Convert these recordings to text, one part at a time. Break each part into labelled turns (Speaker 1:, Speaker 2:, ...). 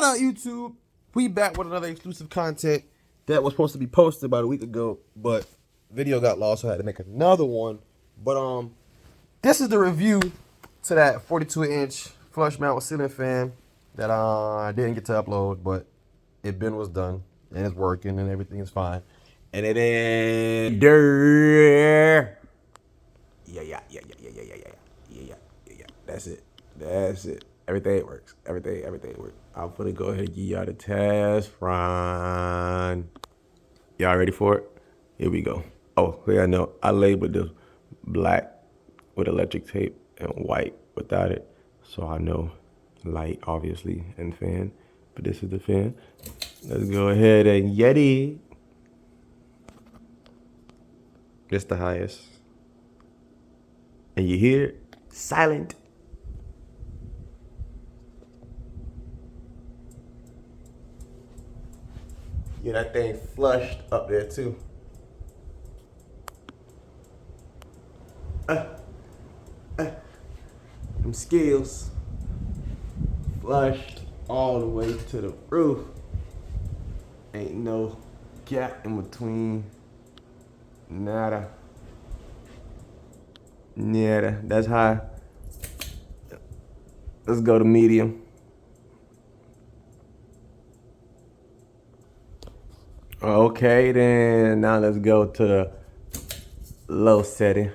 Speaker 1: What up, YouTube? We back with another exclusive content that was supposed to be posted about a week ago, but video got lost, so I had to make another one. But this is the review to that 42-inch flush mount ceiling fan that I didn't get to upload, but it been was done and it's working and everything is fine. And it is there. Yeah. That's it. Everything works. Everything works. I'm gonna go ahead and give y'all the test run. Y'all ready for it? Here we go. Oh, yeah, no. I labeled this black with electric tape and white without it. So I know light, obviously, and fan. But this is the fan. Let's go ahead and Yeti. This the highest. And you hear it? Silent. Yeah, that thing flushed up there too. Them skills flushed all the way to the roof. Ain't no gap in between. Nada. That's high. Let's go to medium. Okay, then now let's go to the low setting.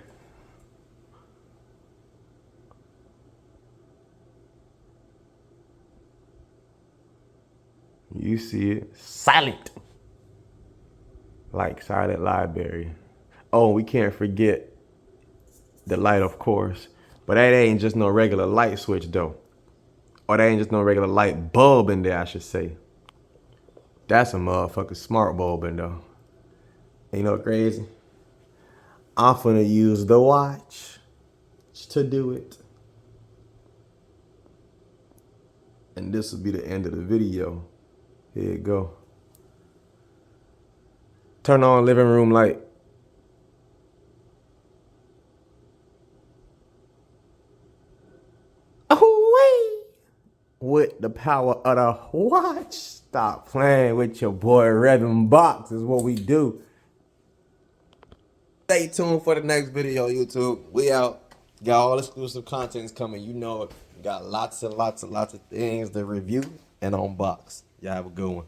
Speaker 1: You see it. Silent. Like Silent Library. Oh, we can't forget the light, of course. But that ain't just no regular light switch, though. Or that ain't just no regular light bulb in there, I should say. That's a motherfucking smart bulb in there. Ain't no crazy. I'm finna use the watch to do it. And this will be the end of the video. Here you go. Turn on living room light. Oh, with the power of the watch. Stop playing with your boy Revin Box is what we do. Stay tuned for the next video, YouTube. We out. Got all exclusive contents coming. You know it. Got lots and lots of things to review and unbox. Y'all have a good one.